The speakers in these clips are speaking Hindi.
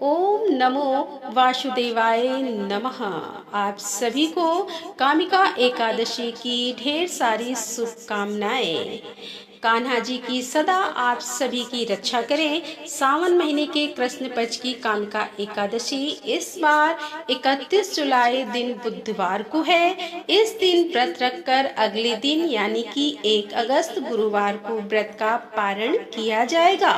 ओम नमो वासुदेवाय नमः। आप सभी को कामिका एकादशी की ढेर सारी शुभकामनाएं। कान्हा जी की सदा आप सभी की रक्षा करें। सावन महीने के कृष्ण पक्ष की कामिका एकादशी इस बार 31 जुलाई दिन बुधवार को है। इस दिन व्रत रखकर अगले दिन यानी कि 1 अगस्त गुरुवार को व्रत का पारण किया जाएगा।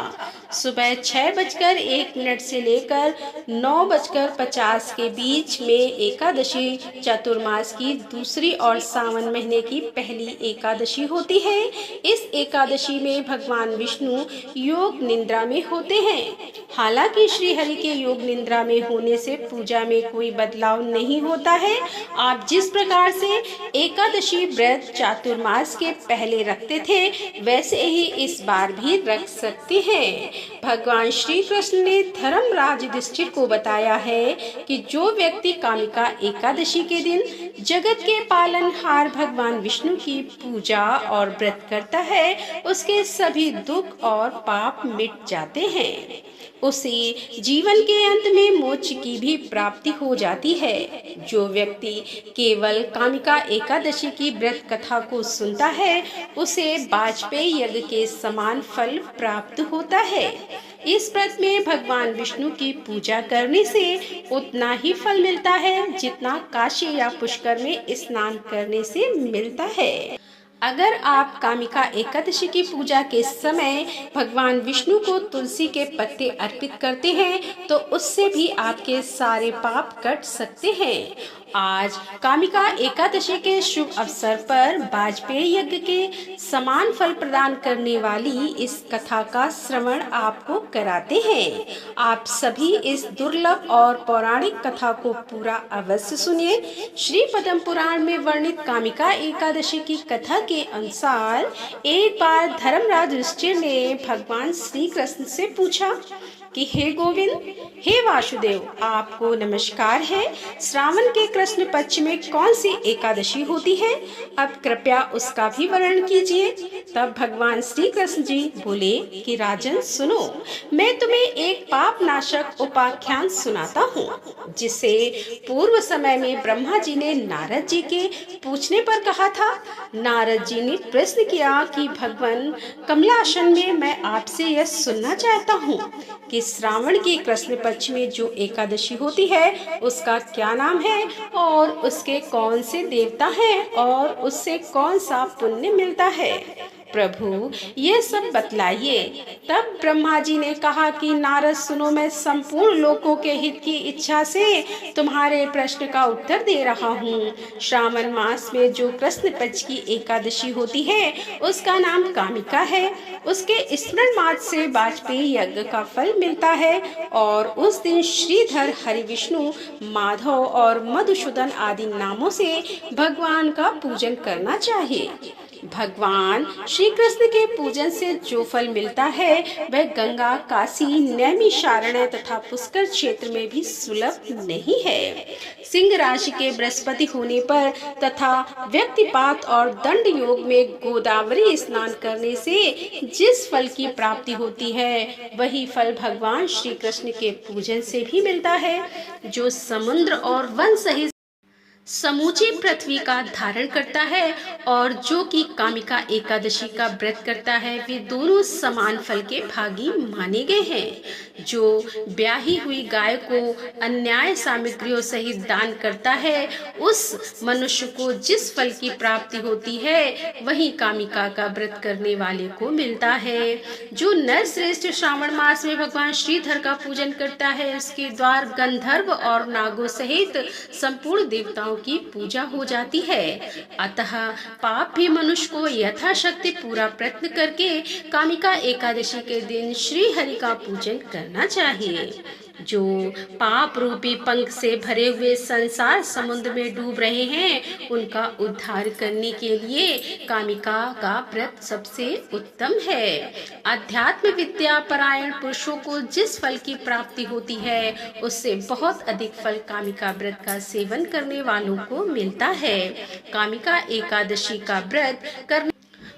सुबह 6:01 से लेकर 9:50 के बीच में एकादशी चतुर्मास की दूसरी और सावन महीने की पहली एकादशी होती है। इस एकादशी में भगवान विष्णु योग निद्रा में होते हैं। हालांकि श्री हरि के योग निद्रा में होने से पूजा में कोई बदलाव नहीं होता है। आप जिस प्रकार से एकादशी व्रत चातुर्मास के पहले रखते थे वैसे ही इस बार भी रख सकते हैं। भगवान श्री कृष्ण ने धर्मराज युधिष्ठिर को बताया है कि जो व्यक्ति कामिका एकादशी के दिन जगत के पालनहार भगवान विष्णु की पूजा और व्रत करता है उसके सभी दुख और पाप मिट जाते हैं। उसे जीवन के अंत में मोक्ष की भी प्राप्ति हो जाती है। जो व्यक्ति केवल कामिका एकादशी की व्रत कथा को सुनता है उसे वाजपेयी यज्ञ के समान फल प्राप्त होता है। इस व्रत में भगवान विष्णु की पूजा करने से उतना ही फल मिलता है जितना काशी या पुष्कर में स्नान करने से मिलता है। अगर आप कामिका एकादशी की पूजा के समय भगवान विष्णु को तुलसी के पत्ते अर्पित करते हैं तो उससे भी आपके सारे पाप कट सकते हैं। आज कामिका एकादशी के शुभ अवसर पर वाजपेयी यज्ञ के समान फल प्रदान करने वाली इस कथा का श्रवण आपको कराते हैं। आप सभी इस दुर्लभ और पौराणिक कथा को पूरा अवश्य सुनिए। श्री पद्म पुराण में वर्णित कामिका एकादशी की कथा के अनुसार एक बार धर्मराज युधिष्ठिर ने भगवान श्री कृष्ण से पूछा कि हे गोविंद, हे वासुदेव, आपको नमस्कार है। श्रावण के कृष्ण पक्ष में कौन सी एकादशी होती है? अब कृपया उसका भी वर्णन कीजिए। तब भगवान श्री कृष्ण जी बोले कि राजन सुनो, मैं तुम्हें एक पाप नाशक उपाख्यान सुनाता हूँ जिसे पूर्व समय में ब्रह्मा जी ने नारद जी के पूछने पर कहा था। नारद जी ने प्रश्न किया कि भगवान कमलासन में मैं आपसे यह सुनना चाहता हूँ कि श्रावण के कृष्ण पक्ष में जो एकादशी होती है उसका क्या नाम है और उसके कौन से देवता हैं और उससे कौन सा पुण्य मिलता है। प्रभु ये सब बतलाइए। तब ब्रह्मा जी ने कहा कि नारद सुनो, मैं संपूर्ण लोकों के हित की इच्छा से तुम्हारे प्रश्न का उत्तर दे रहा हूँ। श्रावण मास में जो कृष्ण पक्ष की एकादशी होती है उसका नाम कामिका है। उसके स्मरण मात्र से वाजपेयी यज्ञ का फल मिलता है और उस दिन श्रीधर, हरि विष्णु, माधव और मधुसूदन आदि नामों से भगवान का पूजन करना चाहिए। भगवान श्री कृष्ण के पूजन से जो फल मिलता है वह गंगा, काशी, नैमिषारण्य तथा पुष्कर क्षेत्र में भी सुलभ नहीं है। सिंह राशि के बृहस्पति होने पर तथा व्यक्तिपात और दंड योग में गोदावरी स्नान करने से जिस फल की प्राप्ति होती है वही फल भगवान श्री कृष्ण के पूजन से भी मिलता है। जो समुद्र और वन सहित समूची पृथ्वी का धारण करता है और जो कि कामिका एकादशी का व्रत करता है वे दोनों समान फल के भागी माने गए हैं। जो ब्याही हुई गाय को अन्याय सामग्रियों सहित दान करता है उस मनुष्य को जिस फल की प्राप्ति होती है वही कामिका का व्रत करने वाले को मिलता है। जो नर श्रेष्ठ श्रावण मास में भगवान श्रीधर का पूजन करता है उसके द्वार गंधर्व और नागों सहित संपूर्ण देवताओं की पूजा हो जाती है। अतः पाप भी मनुष्य को यथाशक्ति पूरा प्रयत्न करके कामिका एकादशी के दिन श्री हरि का पूजन करना चाहिए। जो पाप रूपी पंख से भरे हुए संसार समुद्र में डूब रहे हैं उनका उद्धार करने के लिए कामिका का व्रत सबसे उत्तम है। अध्यात्म विद्या परायण पुरुषों को जिस फल की प्राप्ति होती है उससे बहुत अधिक फल कामिका व्रत का सेवन करने वालों को मिलता है। कामिका एकादशी का व्रत करने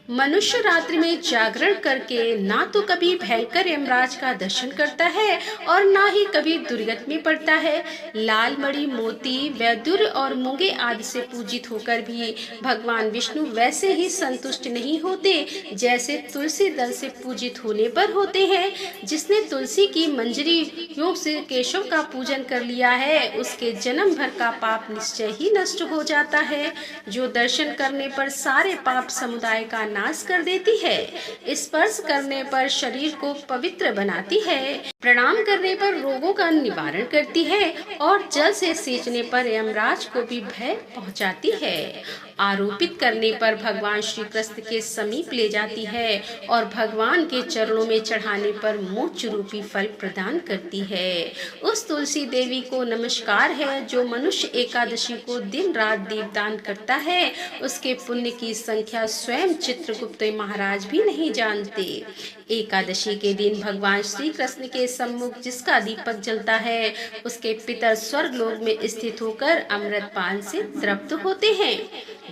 मनुष्य रात्रि में जागरण करके ना तो कभी भयंकर यमराज का दर्शन करता है और ना ही कभी दुर्गत में पड़ता है। लाल मणि, मोती, वैदुर्य और मूंगे आदि से पूजित होकर भी भगवान विष्णु वैसे ही संतुष्ट नहीं होते जैसे तुलसी दल से पूजित होने पर होते हैं। जिसने तुलसी की मंजरी योग से केशव का पूजन कर लिया है उसके जन्म भर का पाप निश्चय ही नष्ट हो जाता है। जो दर्शन करने पर सारे पाप समुदाय का नाश कर देती है, स्पर्श करने पर शरीर को पवित्र बनाती है, प्रणाम करने पर रोगों का निवारण करती है और जल से सींचने पर यमराज को भी भय पहुंचाती है, आरोपित करने पर भगवान श्री कृष्ण के समीप ले जाती है और भगवान के चरणों में चढ़ाने पर मोक्ष रूपी फल प्रदान करती है। उस तुलसी देवी को नमस्कार है जो मनुष्य एकादशी को दिन रात दीपदान करता है। उसके पुण्य की संख्या स्वयं चित्रगुप्त महाराज भी नहीं जानते। एकादशी के दिन भगवान श्री कृष्ण के सम्मुख जिसका दीपक जलता है उसके पितर स्वर्ग लोक में स्थित होकर अमृतपान से तृप्त होते हैं।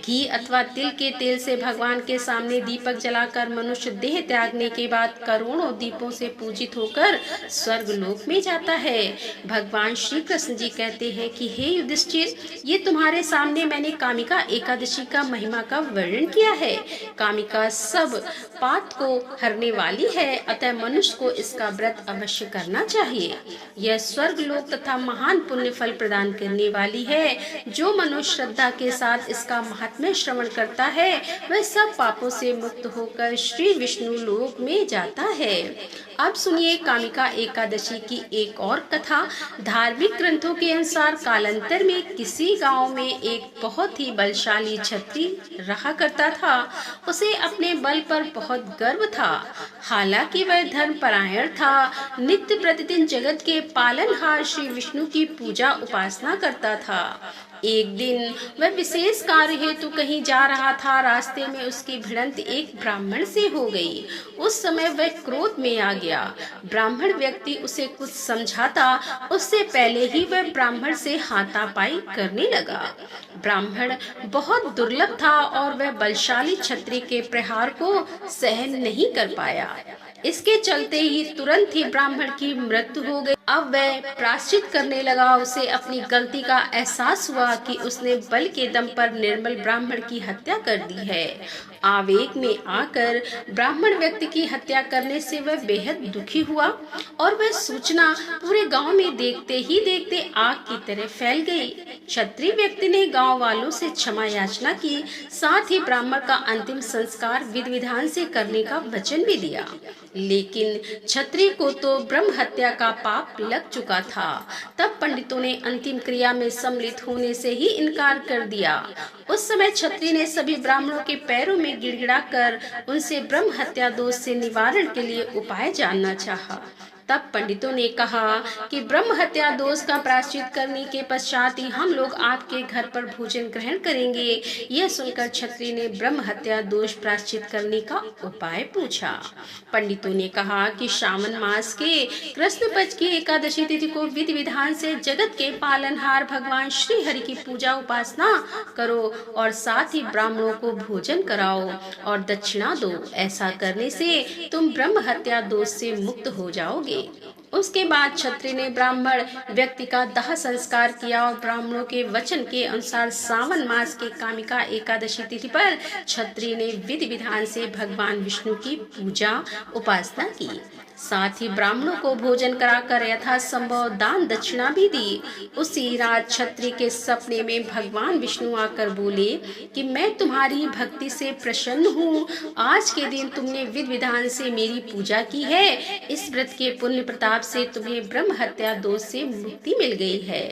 घी अथवा तिल के तेल से भगवान के सामने दीपक जलाकर मनुष्य देह त्यागने के बाद करोड़ों दीपों से पूजित होकर स्वर्ग लोक में जाता है। भगवान श्री कृष्ण जी कहते हैं कि हे युधिष्ठिर, ये तुम्हारे सामने मैंने कामिका एकादशी का महिमा का वर्णन किया है। कामिका सब पाप को हरने वाली है, अतः मनुष्य को इसका व्रत अवश्य करना चाहिए। यह स्वर्ग लोक तथा महान पुण्य फल प्रदान करने वाली है। जो मनुष्य श्रद्धा के साथ इसका महात्म्य श्रवण करता है वह सब पापों से मुक्त होकर श्री विष्णु लोक में जाता है। अब सुनिए कामिका एकादशी की एक और कथा। धार्मिक ग्रंथों के अनुसार कालांतर में किसी गांव में एक बहुत ही बलशाली छत्री रहा करता था। उसे अपने बल पर बहुत गर्व था। हालांकि वह धर्मपरायण था, नित्य प्रतिदिन जगत के पालनहार श्री विष्णु की पूजा उपासना करता था। एक दिन वह विशेष कार्य हेतु कहीं जा रहा था। रास्ते में उसकी भिड़ंत एक ब्राह्मण से हो गई। उस समय वह क्रोध में आ गया। ब्राह्मण व्यक्ति उसे कुछ समझाता उससे पहले ही वह ब्राह्मण से हाथापाई करने लगा। ब्राह्मण बहुत दुर्लभ था और वह बलशाली छत्री के प्रहार को सहन नहीं कर पाया। इसके चलते ही तुरंत ही ब्राह्मण की मृत्यु हो गई। अब वह प्रायश्चित करने लगा। उसे अपनी गलती का एहसास हुआ कि उसने बल के दम पर निर्मल ब्राह्मण की हत्या कर दी है। आवेग में आकर ब्राह्मण व्यक्ति की हत्या करने से वह बेहद दुखी हुआ और वह सूचना पूरे गांव में देखते ही देखते आग की तरह फैल गई। क्षत्रिय व्यक्ति ने गांव वालों से क्षमा याचना की, साथ ही ब्राह्मण का अंतिम संस्कार विधि विधान से करने का वचन भी दिया। लेकिन क्षत्रिय को तो ब्रह्म हत्या का पाप लग चुका था। तब पंडितों ने अंतिम क्रिया में सम्मिलित होने से ही इनकार कर दिया। उस समय क्षत्रिय ने सभी ब्राह्मणों के पैरों में गिड़गिड़ाकर उनसे ब्रह्म हत्या दोष से निवारण के लिए उपाय जानना चाहा। तब पंडितों ने कहा कि ब्रह्म हत्या दोष का प्रायश्चित करने के पश्चात ही हम लोग आपके घर पर भोजन ग्रहण करेंगे। यह सुनकर क्षत्रिय ने ब्रह्म हत्या दोष प्रायश्चित करने का उपाय पूछा। पंडितों ने कहा कि श्रावण मास के कृष्ण पक्ष की एकादशी तिथि को विधि विधान से जगत के पालनहार भगवान श्री हरि की पूजा उपासना करो और साथ ही ब्राह्मणों को भोजन कराओ और दक्षिणा दो। ऐसा करने से तुम ब्रह्म हत्या दोष से मुक्त हो जाओगे। उसके बाद क्षत्रिय ने ब्राह्मण व्यक्ति का दाह संस्कार किया और ब्राह्मणों के वचन के अनुसार सावन मास के कामिका एकादशी तिथि पर क्षत्रिय ने विधि विधान से भगवान विष्णु की पूजा उपासना की। साथ ही ब्राह्मणों को भोजन कराकर यथासंभव दान दक्षिणा भी दी। उसी रात क्षत्रिय के सपने में भगवान विष्णु आकर बोले कि मैं तुम्हारी भक्ति से प्रसन्न हूँ। आज के दिन तुमने विधि विधान से मेरी पूजा की है। इस व्रत के पुण्य प्रताप से तुम्हें ब्रह्म हत्या दोष से मुक्ति मिल गई है।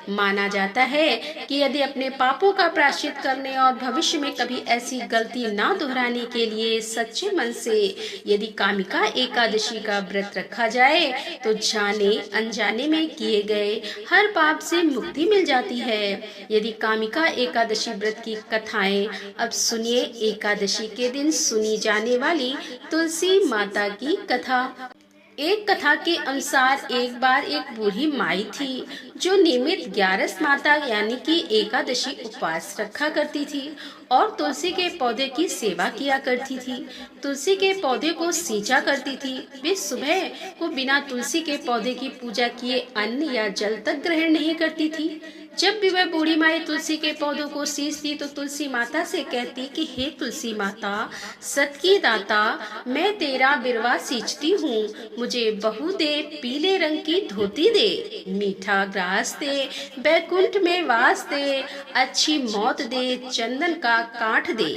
माना जाता है कि यदि अपने पापों का प्रायश्चित करने और भविष्य में कभी ऐसी गलती ना दोहराने के लिए सच्चे मन से यदि कामिका एकादशी का व्रत रखा जाए तो जाने अनजाने में किए गए हर पाप से मुक्ति मिल जाती है। यदि कामिका एकादशी व्रत की कथाएं अब सुनिए एकादशी के दिन सुनी जाने वाली तुलसी माता की कथा। एक कथा के अनुसार एक बार एक बूढ़ी माई थी जो नियमित 11 माता यानी कि एकादशी उपवास रखा करती थी और तुलसी के पौधे की सेवा किया करती थी। तुलसी के पौधे को सींचा करती थी। वे सुबह को बिना तुलसी के पौधे की पूजा किए अन्न या जल तक ग्रहण नहीं करती थी। जब भी वह बूढ़ी माई तुलसी के पौधों को सींचती तो तुलसी माता से कहती कि हे तुलसी माता, सत की दाता, मैं तेरा बिरवा सींचती हूँ, मुझे बहू दे, पीले रंग की धोती दे, मीठा ग्रास दे, बैकुंठ में वास दे, अच्छी मौत दे, चंदन का काठ दे,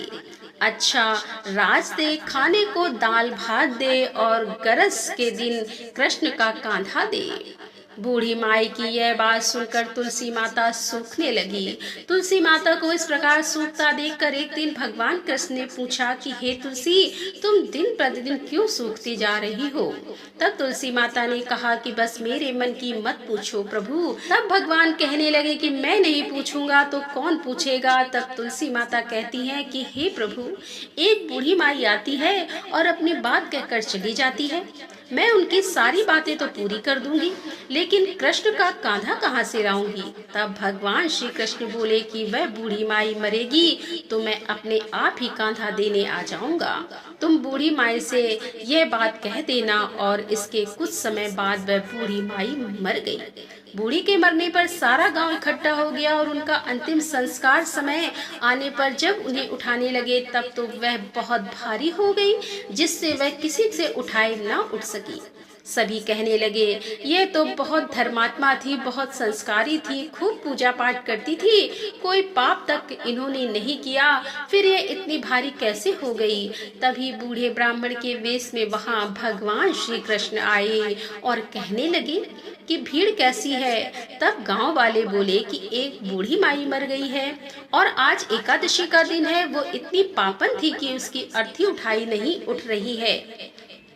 अच्छा राज दे, खाने को दाल भात दे और गरस के दिन कृष्ण का कांधा दे। बूढ़ी माई की यह बात सुनकर तुलसी माता सूखने लगी। तुलसी माता को इस प्रकार सूखता देखकर एक दिन भगवान कृष्ण ने पूछा कि हे तुलसी, तुम दिन प्रतिदिन क्यों सूखती जा रही हो? तब तुलसी माता ने कहा कि बस मेरे मन की मत पूछो प्रभु। तब भगवान कहने लगे कि मैं नहीं पूछूंगा तो कौन पूछेगा? तब तुलसी माता कहती है कि हे प्रभु, एक बूढ़ी माई आती है और अपनी बात कहकर चली जाती है। मैं उनकी सारी बातें तो पूरी कर दूंगी, लेकिन कृष्ण का कांधा कहाँ से लाऊंगी? तब भगवान श्री कृष्ण बोले कि वह बूढ़ी माई मरेगी तो मैं अपने आप ही कांधा देने आ जाऊंगा। तुम बूढ़ी माई से यह बात कह देना। और इसके कुछ समय बाद वह बूढ़ी माई मर गई। बूढ़ी के मरने पर सारा गांव इकट्ठा हो गया और उनका अंतिम संस्कार समय आने पर जब उन्हें उठाने लगे तब तो वह बहुत भारी हो गई, जिससे वह किसी से उठाए ना उठ सकी। सभी कहने लगे, यह तो बहुत धर्मात्मा थी, बहुत संस्कारी थी, खूब पूजा पाठ करती थी, कोई पाप तक इन्होंने नहीं किया, फिर ये इतनी भारी कैसे हो गई? तभी बूढ़े ब्राह्मण के वेश में वहां भगवान श्री कृष्ण आए और कहने लगे कि भीड़ कैसी है? तब गांव वाले बोले कि एक बूढ़ी माई मर गई है और आज एकादशी का दिन है। वो इतनी पापन थी कि उसकी अर्थी उठाई नहीं उठ रही है,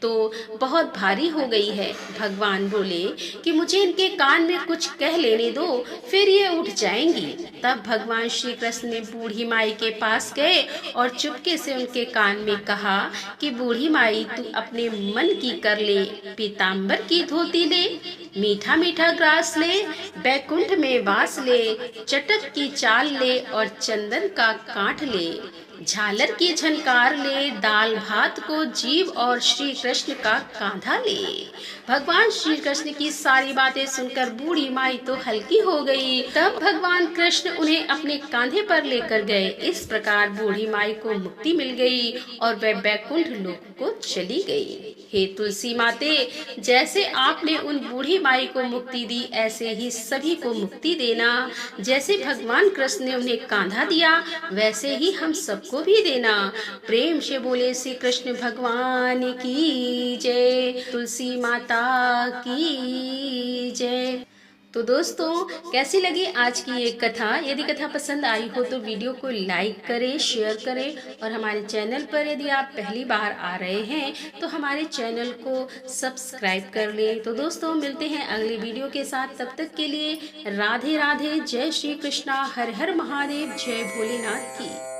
तो बहुत भारी हो गई है। भगवान बोले कि मुझे इनके कान में कुछ कह लेने दो, फिर ये उठ जाएंगी। तब भगवान श्री कृष्ण ने बूढ़ी माई के पास गए और चुपके से उनके कान में कहा कि बूढ़ी माई, तू अपने मन की कर ले, पीताम्बर की धोती ले, मीठा मीठा ग्रास ले, बैकुंठ में वास ले, चटक की चाल ले और चंदन का काठ ले, झालर की झनकार ले, दाल भात को जीव और श्री कृष्ण का कांधा ले। भगवान श्री कृष्ण की सारी बातें सुनकर बूढ़ी माई तो हल्की हो गई। तब भगवान कृष्ण उन्हें अपने कांधे पर लेकर गए। इस प्रकार बूढ़ी माई को मुक्ति मिल गई और वह बैकुंठ लोक को चली गई। हे तुलसी माते, जैसे आपने उन बूढ़ी माई को मुक्ति दी, ऐसे ही सभी को मुक्ति देना। जैसे भगवान कृष्ण ने उन्हें कांधा दिया, वैसे ही हम सबको भी देना। प्रेम से बोले श्री कृष्ण भगवान की जय, तुलसी माता की जय। तो दोस्तों, कैसी लगी आज की ये कथा? यदि कथा पसंद आई हो तो वीडियो को लाइक करें, शेयर करें और हमारे चैनल पर यदि आप पहली बार आ रहे हैं तो हमारे चैनल को सब्सक्राइब कर लें। तो दोस्तों, मिलते हैं अगले वीडियो के साथ। तब तक के लिए राधे राधे, जय श्री कृष्णा, हर हर महादेव, जय भोलेनाथ की।